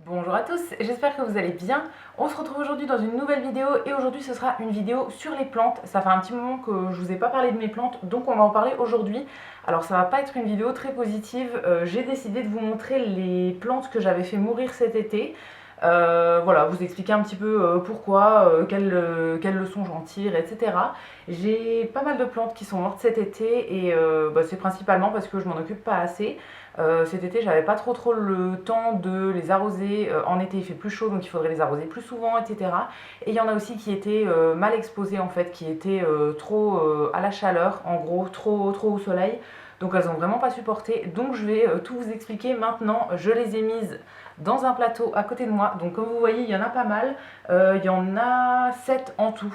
Bonjour à tous, j'espère que vous allez bien. On se retrouve aujourd'hui dans une nouvelle vidéo et aujourd'hui ce sera une vidéo sur les plantes. Ça fait un petit moment que je vous ai pas parlé de mes plantes, donc on va en parler aujourd'hui. Alors ça va pas être une vidéo très positive, j'ai décidé de vous montrer les plantes que j'avais fait mourir cet été. Voilà, vous expliquer un petit peu pourquoi, quelles leçons j'en tire, etc. J'ai pas mal de plantes qui sont mortes cet été et c'est principalement parce que je m'en occupe pas assez. Cet été, j'avais pas trop le temps de les arroser. En été, il fait plus chaud, donc il faudrait les arroser plus souvent, etc. Et il y en a aussi qui étaient mal exposées en fait, qui étaient trop à la chaleur, en gros, trop au soleil. Donc elles ont vraiment pas supporté. Donc je vais tout vous expliquer maintenant. Je les ai mises dans un plateau à côté de moi. Donc comme vous voyez, il y en a pas mal. Il y en a 7 en tout.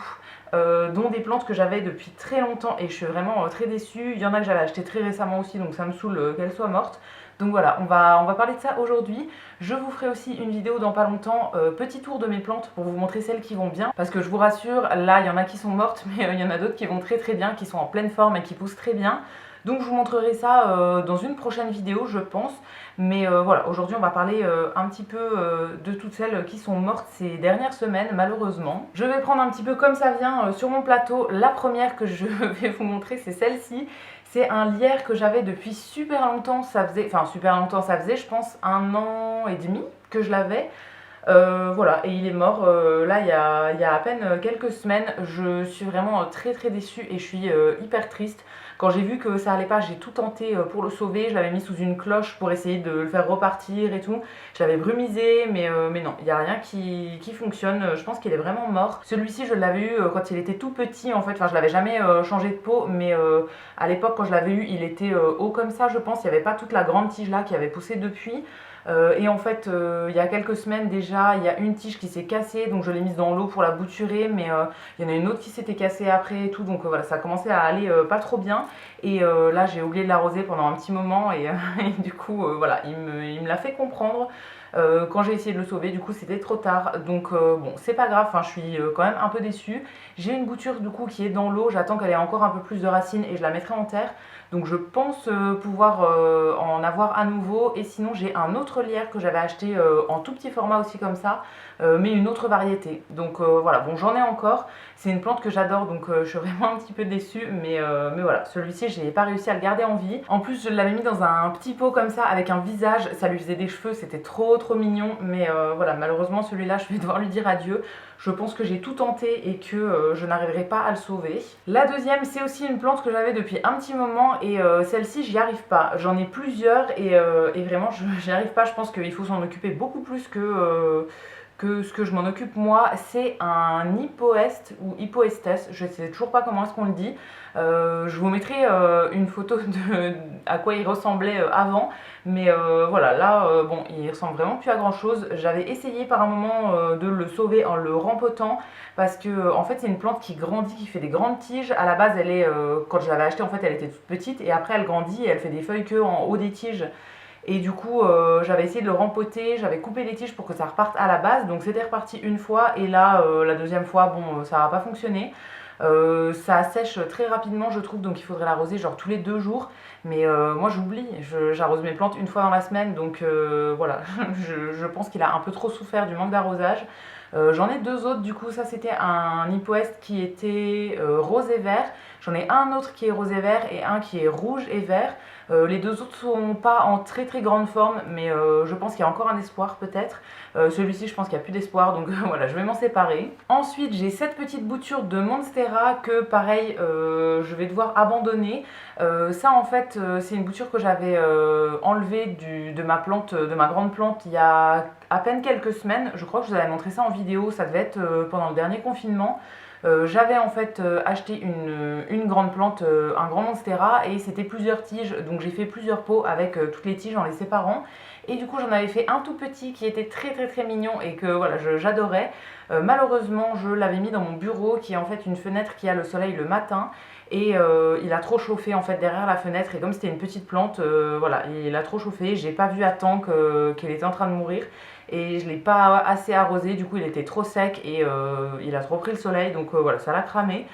Dont des plantes que j'avais depuis très longtemps et je suis vraiment très déçue. Il y en a que j'avais acheté très récemment aussi, donc ça me saoule qu'elles soient mortes. Donc voilà, on va parler de ça aujourd'hui. Je vous ferai aussi une vidéo dans pas longtemps, petit tour de mes plantes pour vous montrer celles qui vont bien. Parce que je vous rassure, là il y en a qui sont mortes, mais il y en a d'autres qui vont très bien, qui sont en pleine forme et qui poussent très bien. Donc je vous montrerai ça dans une prochaine vidéo, je pense. Mais voilà, aujourd'hui on va parler un petit peu de toutes celles qui sont mortes ces dernières semaines, malheureusement. Je vais prendre un petit peu comme ça vient sur mon plateau. La première que je vais vous montrer, c'est celle-ci. C'est un lierre que j'avais depuis super longtemps, ça faisait, enfin super longtemps, ça faisait je pense 1 an et demi que je l'avais. Voilà, et il est mort là il y a à peine quelques semaines. Je suis vraiment très déçue et je suis hyper triste. Quand j'ai vu que ça allait pas, j'ai tout tenté pour le sauver. Je l'avais mis sous une cloche pour essayer de le faire repartir et tout. Je l'avais brumisé, mais non, il n'y a rien qui fonctionne. Je pense qu'il est vraiment mort. Celui-ci, je l'avais eu quand il était tout petit en fait. Enfin, je l'avais jamais changé de peau, mais à l'époque, quand je l'avais eu, il était haut comme ça, je pense. Il n'y avait pas toute la grande tige là qui avait poussé depuis. Et en fait, il y a quelques semaines déjà, il y a une tige qui s'est cassée, donc je l'ai mise dans l'eau pour la bouturer, mais il y en a une autre qui s'était cassée après et tout, donc voilà, ça a commencé à aller pas trop bien. Et là, j'ai oublié de l'arroser pendant un petit moment, et, et du coup, voilà, il me l'a fait comprendre. Quand j'ai essayé de le sauver, du coup c'était trop tard, donc bon c'est pas grave, enfin, je suis quand même un peu déçue. J'ai une bouture du coup qui est dans l'eau, j'attends qu'elle ait encore un peu plus de racines et je la mettrai en terre. Donc je pense pouvoir en avoir à nouveau. Et sinon j'ai un autre lierre que j'avais acheté en tout petit format aussi comme ça, mais une autre variété. Donc voilà, bon j'en ai encore. C'est une plante que j'adore, donc je suis vraiment un petit peu déçue. Mais voilà, celui-ci j'ai pas réussi à le garder en vie. En plus je l'avais mis dans un petit pot comme ça avec un visage. Ça lui faisait des cheveux, c'était trop mignon. Mais voilà, malheureusement celui-là je vais devoir lui dire adieu. Je pense que j'ai tout tenté et que je n'arriverai pas à le sauver. La deuxième, c'est aussi une plante que j'avais depuis un petit moment et celle-ci, j'y arrive pas. J'en ai plusieurs et vraiment, j'y arrive pas. Je pense qu'il faut s'en occuper beaucoup plus que ce que je m'en occupe moi. C'est un hypoeste ou hypoestes, je sais toujours pas comment est-ce qu'on le dit. Je vous mettrai une photo de à quoi il ressemblait avant, mais voilà, là bon, il ressemble vraiment plus à grand chose. J'avais essayé par un moment de le sauver en le rempotant parce que en fait c'est une plante qui grandit, qui fait des grandes tiges. À la base elle est, quand je l'avais achetée en fait elle était toute petite et après elle grandit et elle fait des feuilles que en haut des tiges. Et du coup, j'avais essayé de le rempoter, j'avais coupé les tiges pour que ça reparte à la base. Donc c'était reparti une fois et là, la deuxième fois, bon, ça n'a pas fonctionné. Ça sèche très rapidement, je trouve, donc il faudrait l'arroser genre tous les 2 jours. Mais moi j'oublie, j'arrose mes plantes une fois dans la semaine, donc voilà, je pense qu'il a un peu trop souffert du manque d'arrosage. J'en ai deux autres, du coup, ça c'était un hypoeste qui était rose et vert. J'en ai un autre qui est rose et vert et un qui est rouge et vert. Les deux autres sont pas en très grande forme, mais je pense qu'il y a encore un espoir peut-être. Celui-ci, je pense qu'il n'y a plus d'espoir, donc voilà, je vais m'en séparer. Ensuite, j'ai cette petite bouture de Monstera que, pareil, je vais devoir abandonner. Ça, en fait, c'est une bouture que j'avais enlevée de ma plante, de ma grande plante, il y a à peine quelques semaines. Je crois que je vous avais montré ça en vidéo, ça devait être pendant le dernier confinement. J'avais en fait acheté une grande plante, un grand monstera, et c'était plusieurs tiges, donc j'ai fait plusieurs pots avec toutes les tiges en les séparant. Et du coup j'en avais fait un tout petit qui était très mignon et que voilà, j'adorais. Malheureusement je l'avais mis dans mon bureau qui est en fait une fenêtre qui a le soleil le matin. Et il a trop chauffé en fait derrière la fenêtre et comme c'était une petite plante, voilà, il a trop chauffé, j'ai pas vu à temps qu'elle était en train de mourir et je l'ai pas assez arrosé, du coup il était trop sec et il a trop pris le soleil, donc voilà, ça l'a cramé.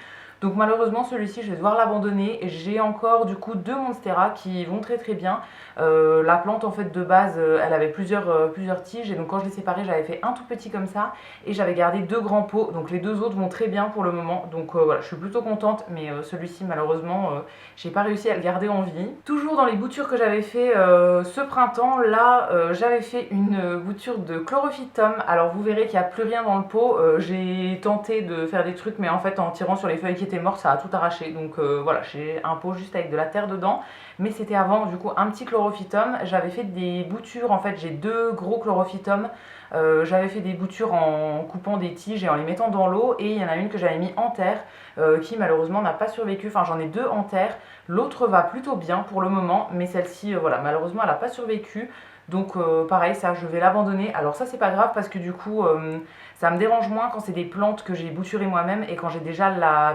Donc malheureusement celui-ci je vais devoir l'abandonner. J'ai encore du coup 2 Monstera qui vont très très bien. La plante en fait de base elle avait plusieurs tiges et donc quand je l'ai séparée j'avais fait un tout petit comme ça et j'avais gardé 2 grands pots, donc les 2 autres vont très bien pour le moment. Donc voilà, je suis plutôt contente, mais celui-ci malheureusement j'ai pas réussi à le garder en vie. Toujours dans les boutures que j'avais fait ce printemps, là j'avais fait une bouture de chlorophytum. Alors vous verrez qu'il n'y a plus rien dans le pot. J'ai tenté de faire des trucs mais en fait en tirant sur les feuilles qui étaient mortes ça a tout arraché. Donc voilà, j'ai un pot juste avec de la terre dedans. Mais c'était avant du coup un petit chlorophytum. J'avais fait des boutures, en fait j'ai 2 gros chlorophytum. J'avais fait des boutures en coupant des tiges et en les mettant dans l'eau, et il y en a une que j'avais mis en terre qui malheureusement n'a pas survécu. Enfin j'en ai 2 en terre, l'autre va plutôt bien pour le moment, mais celle-ci voilà, malheureusement elle n'a pas survécu. Donc pareil, ça je vais l'abandonner. Alors ça c'est pas grave parce que du coup ça me dérange moins quand c'est des plantes que j'ai bouturées moi-même et quand j'ai déjà la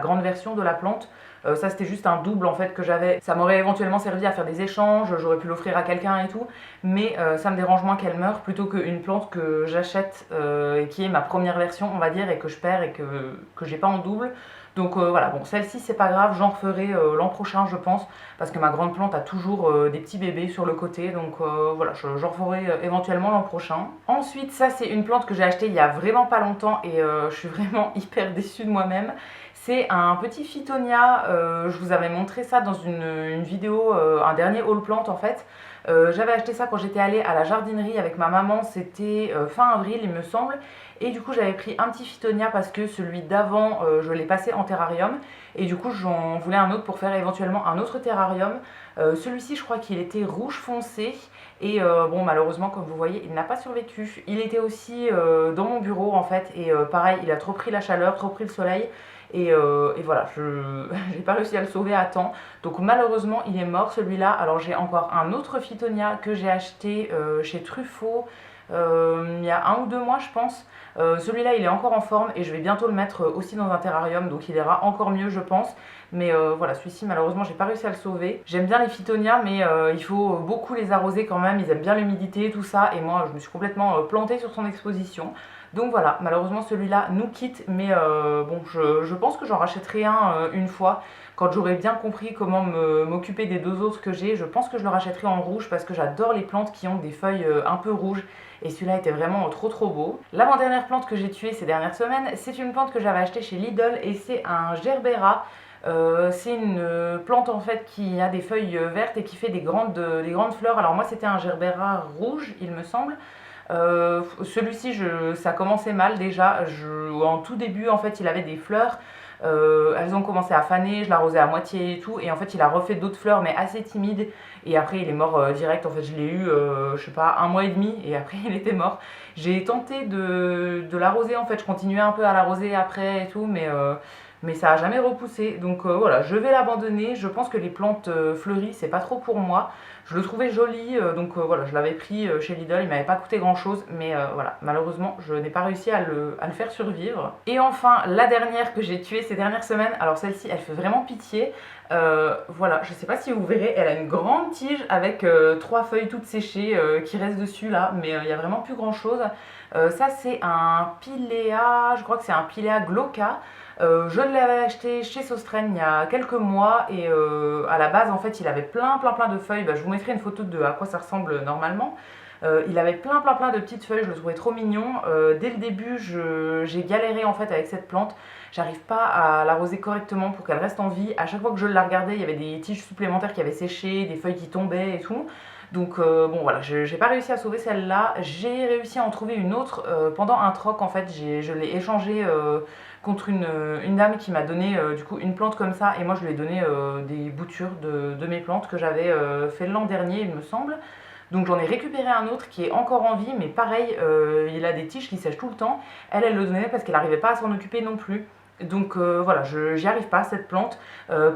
grande version de la plante. Ça c'était juste un double en fait que j'avais. Ça m'aurait éventuellement servi à faire des échanges, j'aurais pu l'offrir à quelqu'un et tout. Mais ça me dérange moins qu'elle meure plutôt qu'une plante que j'achète et qui est ma première version on va dire et que je perds et que j'ai pas en double. Donc voilà, bon celle-ci c'est pas grave, j'en referai l'an prochain je pense. Parce que ma grande plante a toujours des petits bébés sur le côté. Donc voilà, j'en referai éventuellement l'an prochain. Ensuite ça c'est une plante que j'ai achetée il y a vraiment pas longtemps et je suis vraiment hyper déçue de moi-même. C'est un petit Phytonia, je vous avais montré ça dans une vidéo, un dernier haul plante en fait. J'avais acheté ça quand j'étais allée à la jardinerie avec ma maman, c'était fin avril il me semble. Et du coup j'avais pris un petit Phytonia parce que celui d'avant je l'ai passé en terrarium. Et du coup j'en voulais un autre pour faire éventuellement un autre terrarium. Celui-ci je crois qu'il était rouge foncé. Et bon malheureusement comme vous voyez il n'a pas survécu. Il était aussi dans mon bureau en fait. Et pareil il a trop pris la chaleur, trop pris le soleil. Et voilà, j'ai pas réussi à le sauver à temps. Donc malheureusement il est mort celui-là. Alors j'ai encore un autre Phytonia que j'ai acheté chez Truffaut il y a 1 ou 2 mois je pense. Celui-là il est encore en forme et je vais bientôt le mettre aussi dans un terrarium. Donc il ira encore mieux je pense. Mais voilà, celui-ci malheureusement j'ai pas réussi à le sauver. J'aime bien les Phytonias mais il faut beaucoup les arroser quand même. Ils aiment bien l'humidité tout ça. Et moi je me suis complètement plantée sur son exposition. Donc voilà, malheureusement celui-là nous quitte, mais bon, je pense que j'en rachèterai un une fois, quand j'aurai bien compris comment m'occuper des 2 autres que j'ai. Je pense que je le rachèterai en rouge parce que j'adore les plantes qui ont des feuilles un peu rouges. Et celui-là était vraiment trop beau. L'avant-dernière plante que j'ai tuée ces dernières semaines, c'est une plante que j'avais achetée chez Lidl et c'est un Gerbera. C'est une plante en fait qui a des feuilles vertes et qui fait des grandes fleurs. Alors moi c'était un Gerbera rouge il me semble. Celui-ci ça commençait mal déjà. En tout début en fait il avait des fleurs. Elles ont commencé à faner, je l'arrosais à moitié et tout, et en fait il a refait d'autres fleurs mais assez timides, et après il est mort direct. En fait je l'ai eu je sais pas 1 mois et demi et après il était mort. J'ai tenté de l'arroser en fait, je continuais un peu à l'arroser après et tout, mais ça a jamais repoussé. Donc voilà, je vais l'abandonner. Je pense que les plantes fleuries c'est pas trop pour moi. Je le trouvais joli, donc voilà, je l'avais pris chez Lidl, il m'avait pas coûté grand chose, mais voilà, malheureusement je n'ai pas réussi à le faire survivre. Et enfin, la dernière que j'ai tuée ces dernières semaines, alors celle-ci elle fait vraiment pitié. Voilà, je sais pas si vous verrez, elle a une grande tige avec 3 feuilles toutes séchées qui restent dessus là, mais il n'y a vraiment plus grand chose. Ça c'est un Pilea, je crois que c'est un Pilea glauca. Je l'avais acheté chez Sostren il y a quelques mois et à la base en fait il avait plein de feuilles. Bah, je vous mettrai une photo de à quoi ça ressemble normalement. Il avait plein de petites feuilles, je le trouvais trop mignon. Dès le début j'ai galéré en fait avec cette plante. J'arrive pas à l'arroser correctement pour qu'elle reste en vie. À chaque fois que je la regardais il y avait des tiges supplémentaires qui avaient séché, des feuilles qui tombaient et tout. Donc bon voilà, j'ai pas réussi à sauver celle-là. J'ai réussi à en trouver une autre pendant un troc en fait. Je l'ai échangée contre une dame qui m'a donné du coup une plante comme ça, et moi je lui ai donné des boutures de mes plantes que j'avais fait l'an dernier il me semble. Donc j'en ai récupéré un autre qui est encore en vie, mais pareil, il a des tiges qui sèchent tout le temps. Elle le donnait parce qu'elle n'arrivait pas à s'en occuper non plus. Donc voilà, j'y arrive pas cette plante.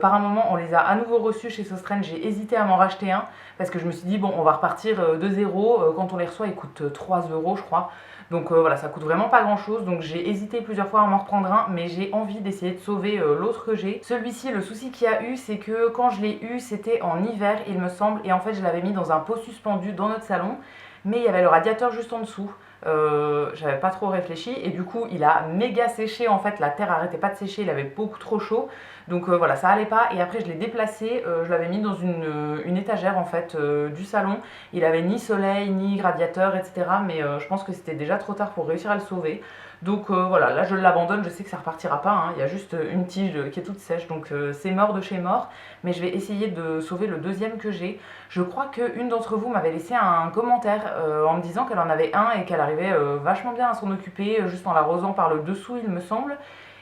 Par un moment on les a à nouveau reçus chez Sostren, j'ai hésité à m'en racheter un parce que je me suis dit bon on va repartir de zéro. Quand on les reçoit ils coûtent 3 € je crois. Donc voilà, ça coûte vraiment pas grand chose. Donc j'ai hésité plusieurs fois à m'en reprendre un, mais j'ai envie d'essayer de sauver l'autre que j'ai. Celui-ci, le souci qu'il y a eu, c'est que quand je l'ai eu, c'était en hiver il me semble. Et en fait je l'avais mis dans un pot suspendu dans notre salon, mais il y avait le radiateur juste en dessous. j'avais pas trop réfléchi et du coup il a méga séché en fait, la terre arrêtait pas de sécher, il avait beaucoup trop chaud. Donc voilà, ça allait pas et après je l'ai déplacé, je l'avais mis dans une étagère en fait du salon. Il avait ni soleil, ni radiateur, etc. Mais je pense que c'était déjà trop tard pour réussir à le sauver. Donc voilà, là je l'abandonne, je sais que ça repartira pas, hein. Il y a juste une tige qui est toute sèche, donc c'est mort de chez mort. Mais je vais essayer de sauver le deuxième que j'ai. Je crois qu'une d'entre vous m'avait laissé un commentaire en me disant qu'elle en avait un et qu'elle arrivait vachement bien à s'en occuper, juste en l'arrosant par le dessous il me semble.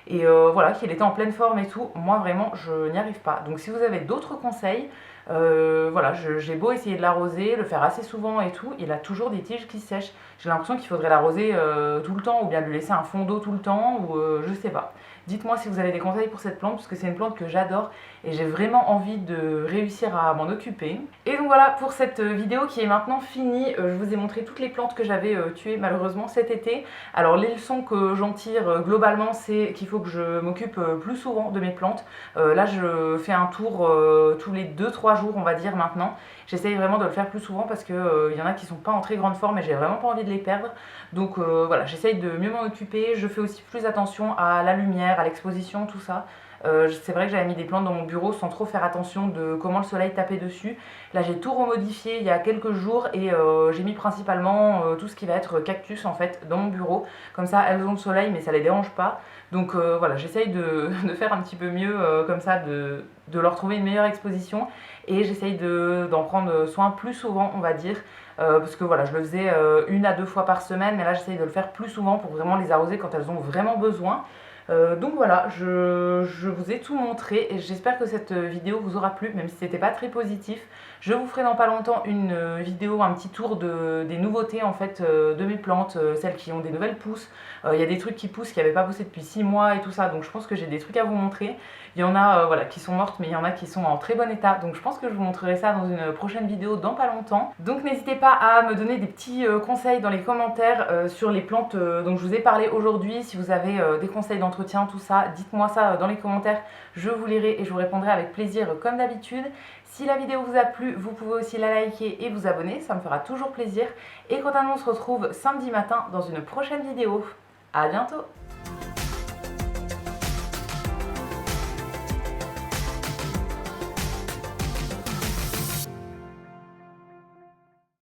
Et voilà, qu'il était en pleine forme et tout. Moi vraiment je n'y arrive pas. Donc si vous avez d'autres conseils, voilà, j'ai beau essayer de l'arroser, le faire assez souvent et tout, il a toujours des tiges qui sèchent. J'ai l'impression qu'il faudrait l'arroser tout le temps ou bien lui laisser un fond d'eau tout le temps ou je sais pas. Dites-moi si vous avez des conseils pour cette plante parce que c'est une plante que j'adore et j'ai vraiment envie de réussir à m'en occuper. Et donc voilà pour cette vidéo qui est maintenant finie. Je vous ai montré toutes les plantes que j'avais tuées malheureusement cet été. Alors les leçons que j'en tire globalement, c'est qu'il faut que je m'occupe plus souvent de mes plantes. Là je fais un tour tous les 2-3 jours on va dire maintenant. J'essaye vraiment de le faire plus souvent parce que y en a qui sont pas en très grande forme et j'ai vraiment pas envie de les perdre. Donc voilà, j'essaye de mieux m'en occuper. Je fais aussi plus attention à la lumière, à l'exposition, tout ça. C'est vrai que j'avais mis des plantes dans mon bureau sans trop faire attention de comment le soleil tapait dessus. Là j'ai tout remodifié il y a quelques jours et j'ai mis principalement tout ce qui va être cactus en fait dans mon bureau. Comme ça elles ont le soleil mais ça les dérange pas. Donc voilà, j'essaye de faire un petit peu mieux comme ça, de leur trouver une meilleure exposition. Et j'essaye d'en prendre soin plus souvent on va dire. Parce que voilà, je le faisais 1 à 2 fois par semaine, mais là j'essaye de le faire plus souvent pour vraiment les arroser quand elles ont vraiment besoin. Donc voilà, je vous ai tout montré et j'espère que cette vidéo vous aura plu, même si c'était pas très positif. Je vous ferai dans pas longtemps une vidéo, un petit tour des nouveautés en fait de mes plantes, celles qui ont des nouvelles pousses. Il y a des trucs qui poussent qui n'avaient pas poussé depuis 6 mois et tout ça, donc je pense que j'ai des trucs à vous montrer. Il y en a voilà, qui sont mortes, mais il y en a qui sont en très bon état, donc je pense que je vous montrerai ça dans une prochaine vidéo dans pas longtemps. Donc n'hésitez pas à me donner des petits conseils dans les commentaires sur les plantes dont je vous ai parlé aujourd'hui. Si vous avez des conseils d'entretien, tout ça, dites-moi ça dans les commentaires, je vous lirai et je vous répondrai avec plaisir comme d'habitude. Si la vidéo vous a plu, vous pouvez aussi la liker et vous abonner, ça me fera toujours plaisir. Et quant à nous, on se retrouve samedi matin dans une prochaine vidéo. À bientôt!